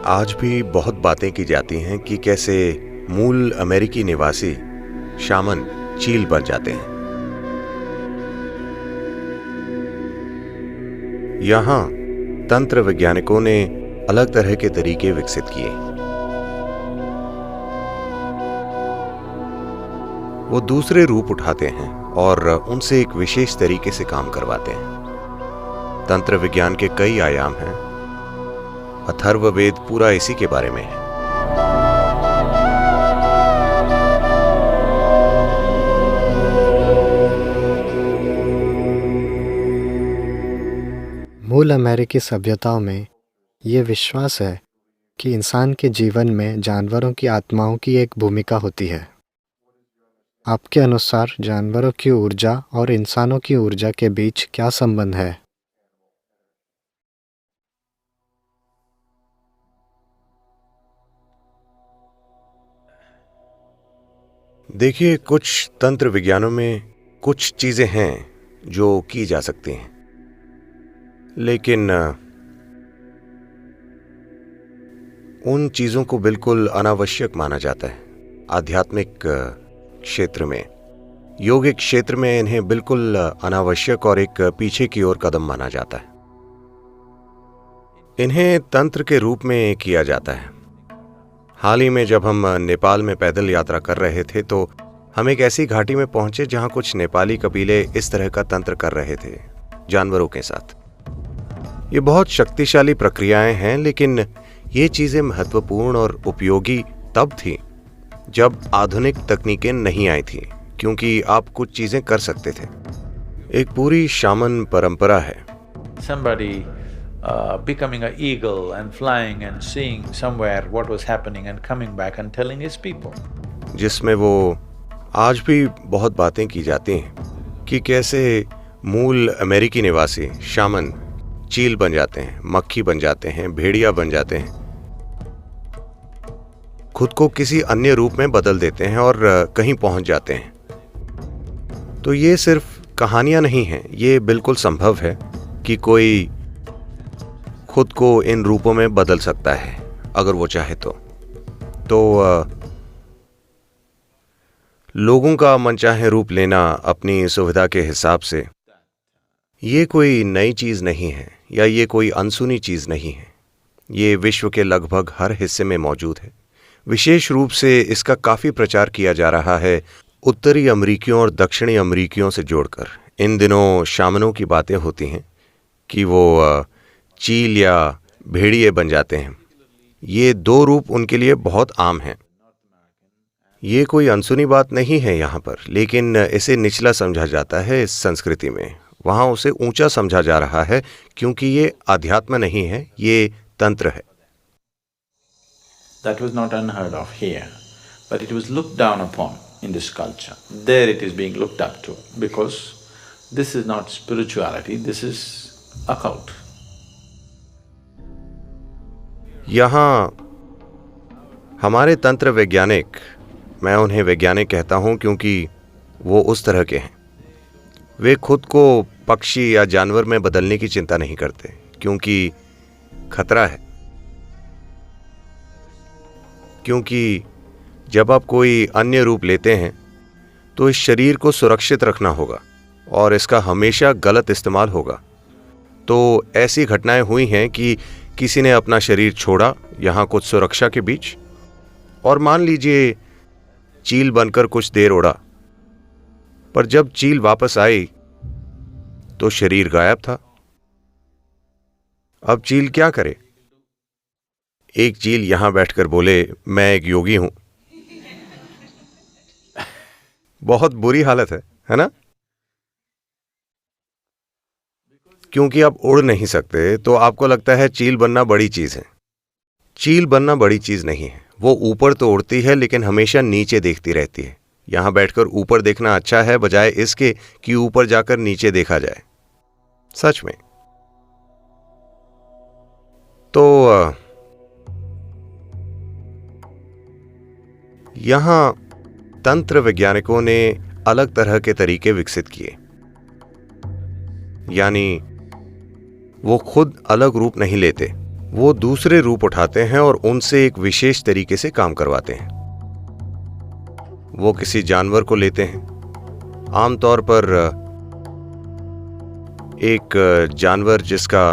आज भी बहुत बातें की जाती हैं कि कैसे मूल अमेरिकी निवासी शामन चील बन जाते हैं। यहाँ तंत्र वैज्ञानिकों ने अलग तरह के तरीके विकसित किए। वो दूसरे रूप उठाते हैं और उनसे एक विशेष तरीके से काम करवाते हैं। तंत्र विज्ञान के कई आयाम हैं। अथर्ववेद पूरा इसी के बारे में है। मूल अमेरिकी सभ्यताओं में ये विश्वास है कि इंसान के जीवन में जानवरों की आत्माओं की एक भूमिका होती है। आपके अनुसार जानवरों की ऊर्जा और इंसानों की ऊर्जा के बीच क्या संबंध है? देखिए, कुछ तंत्र विज्ञानों में कुछ चीजें हैं जो की जा सकती हैं, लेकिन उन चीजों को बिल्कुल अनावश्यक माना जाता है। आध्यात्मिक क्षेत्र में, योगिक क्षेत्र में इन्हें बिल्कुल अनावश्यक और एक पीछे की ओर कदम माना जाता है। इन्हें तंत्र के रूप में किया जाता है। हाल ही में जब हम नेपाल में पैदल यात्रा कर रहे थे तो हम एक ऐसी घाटी में पहुंचे जहां कुछ नेपाली कबीले इस तरह का तंत्र कर रहे थे जानवरों के साथ। ये बहुत शक्तिशाली प्रक्रियाएं हैं, लेकिन ये चीजें महत्वपूर्ण और उपयोगी तब थी जब आधुनिक तकनीकें नहीं आई थी, क्योंकि आप कुछ चीजें कर सकते थे। एक पूरी शामन परंपरा है। Somebody becoming an eagle and flying and seeing somewhere what was happening and coming back and telling his people. जिसमें वो आज भी बहुत बातें की जाती हैं कि कैसे मूल अमेरिकी निवासी शामन चील बन जाते हैं, मक्खी बन जाते हैं, भेड़िया बन जाते हैं, खुद को किसी अन्य रूप में बदल देते हैं और कहीं पहुंच जाते हैं। तो ये सिर्फ कहानियां नहीं हैं, ये बिल्कुल संभव है कि कोई खुद को इन रूपों में बदल सकता है अगर वो चाहे तो लोगों का मनचाहे रूप लेना अपनी सुविधा के हिसाब से, ये कोई नई चीज नहीं है या ये कोई अनसुनी चीज नहीं है। ये विश्व के लगभग हर हिस्से में मौजूद है। विशेष रूप से इसका काफी प्रचार किया जा रहा है उत्तरी अमरीकियों और दक्षिणी अमरीकियों से जोड़कर। इन दिनों शामनों की बातें होती हैं कि वो चील या भेड़िए बन जाते हैं। ये दो रूप उनके लिए बहुत आम हैं। ये कोई अनसुनी बात नहीं है यहाँ पर, लेकिन इसे निचला समझा जाता है इस संस्कृति में। वहाँ उसे ऊंचा समझा जा रहा है क्योंकि ये आध्यात्म नहीं है, ये तंत्र है। That was not unheard of here, but it was looked down upon in this culture. There it is being looked up to, because this is not spirituality, this is occult. यहाँ हमारे तंत्र वैज्ञानिक, मैं उन्हें वैज्ञानिक कहता हूँ क्योंकि वो उस तरह के हैं, वे खुद को पक्षी या जानवर में बदलने की चिंता नहीं करते क्योंकि खतरा है। क्योंकि जब आप कोई अन्य रूप लेते हैं तो इस शरीर को सुरक्षित रखना होगा और इसका हमेशा गलत इस्तेमाल होगा। तो ऐसी घटनाएं हुई हैं कि किसी ने अपना शरीर छोड़ा यहाँ कुछ सुरक्षा के बीच, और मान लीजिए चील बनकर कुछ देर उड़ा, पर जब चील वापस आई तो शरीर गायब था। अब चील क्या करे? एक चील यहां बैठकर बोले, मैं एक योगी हूं। बहुत बुरी हालत है ना? क्योंकि आप उड़ नहीं सकते तो आपको लगता है चील बनना बड़ी चीज है। चील बनना बड़ी चीज नहीं है। वो ऊपर तो उड़ती है लेकिन हमेशा नीचे देखती रहती है। यहां बैठकर ऊपर देखना अच्छा है बजाय इसके कि ऊपर जाकर नीचे देखा जाए। सच में। तो यहां तंत्र वैज्ञानिकों ने अलग तरह के तरीके विकसित किए, यानी वो खुद अलग रूप नहीं लेते, वो दूसरे रूप उठाते हैं और उनसे एक विशेष तरीके से काम करवाते हैं। वो किसी जानवर को लेते हैं, आमतौर पर एक जानवर जिसका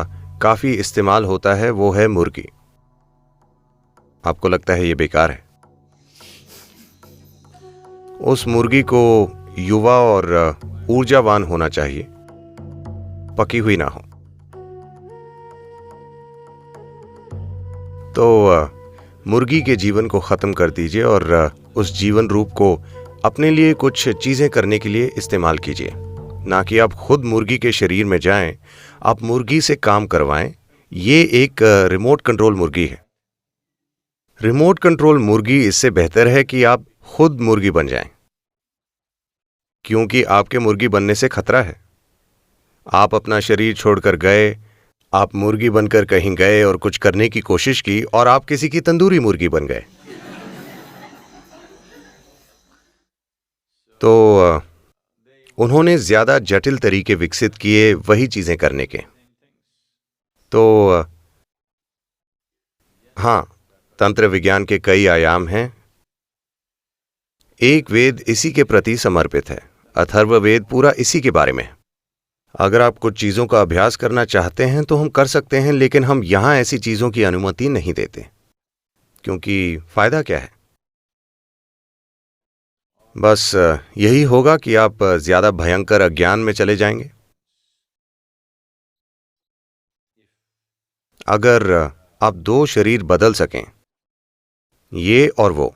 काफी इस्तेमाल होता है वो है मुर्गी। आपको लगता है ये बेकार है। उस मुर्गी को युवा और ऊर्जावान होना चाहिए, पकी हुई ना हो। तो मुर्गी के जीवन को खत्म कर दीजिए और उस जीवन रूप को अपने लिए कुछ चीजें करने के लिए इस्तेमाल कीजिए। ना कि आप खुद मुर्गी के शरीर में जाएं, आप मुर्गी से काम करवाएं। ये एक रिमोट कंट्रोल मुर्गी है। रिमोट कंट्रोल मुर्गी इससे बेहतर है कि आप खुद मुर्गी बन जाएं, क्योंकि आपके मुर्गी बनने से खतरा है। आप अपना शरीर छोड़कर गए, आप मुर्गी बनकर कहीं गए और कुछ करने की कोशिश की और आप किसी की तंदूरी मुर्गी बन गए। तो उन्होंने ज्यादा जटिल तरीके विकसित किए वही चीजें करने के। तो हां, तंत्र विज्ञान के कई आयाम हैं। एक वेद इसी के प्रति समर्पित है। अथर्ववेद पूरा इसी के बारे में है। अगर आप कुछ चीजों का अभ्यास करना चाहते हैं तो हम कर सकते हैं, लेकिन हम यहां ऐसी चीजों की अनुमति नहीं देते, क्योंकि फायदा क्या है? बस यही होगा कि आप ज्यादा भयंकर अज्ञान में चले जाएंगे। अगर आप दो शरीर बदल सकें, ये और वो,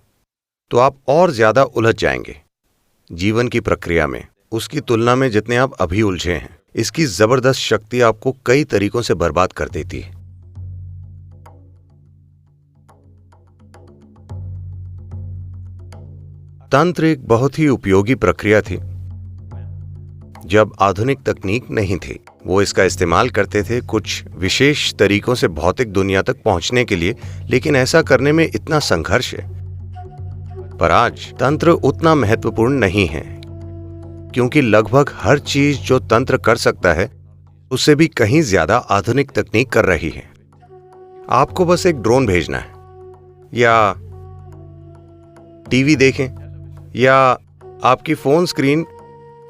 तो आप और ज्यादा उलझ जाएंगे जीवन की प्रक्रिया में, उसकी तुलना में जितने आप अभी उलझे हैं। इसकी जबरदस्त शक्ति आपको कई तरीकों से बर्बाद कर देती है। तंत्र एक बहुत ही उपयोगी प्रक्रिया थी जब आधुनिक तकनीक नहीं थी। वो इसका इस्तेमाल करते थे कुछ विशेष तरीकों से भौतिक दुनिया तक पहुंचने के लिए, लेकिन ऐसा करने में इतना संघर्ष है। पर आज तंत्र उतना महत्वपूर्ण नहीं है, क्योंकि लगभग हर चीज जो तंत्र कर सकता है उससे भी कहीं ज्यादा आधुनिक तकनीक कर रही है। आपको बस एक ड्रोन भेजना है, या टीवी देखें, या आपकी फोन स्क्रीन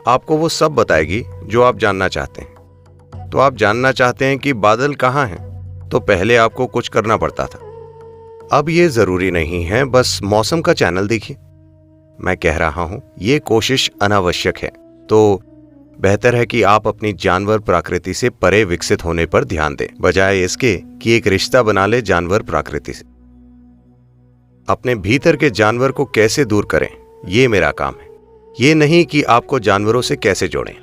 आपको वो सब बताएगी जो आप जानना चाहते हैं। तो आप जानना चाहते हैं कि बादल कहाँ हैं, तो पहले आपको कुछ करना पड़ता था। अब ये जरूरी नहीं है, बस मौसम का चैनल देखिए। मैं कह रहा हूं, ये कोशिश अनावश्यक है। तो बेहतर है कि आप अपनी जानवर प्रकृति से परे विकसित होने पर ध्यान दें, बजाय इसके कि एक रिश्ता बना ले जानवर प्रकृति से। अपने भीतर के जानवर को कैसे दूर करें, ये मेरा काम है। ये नहीं कि आपको जानवरों से कैसे जोड़ें।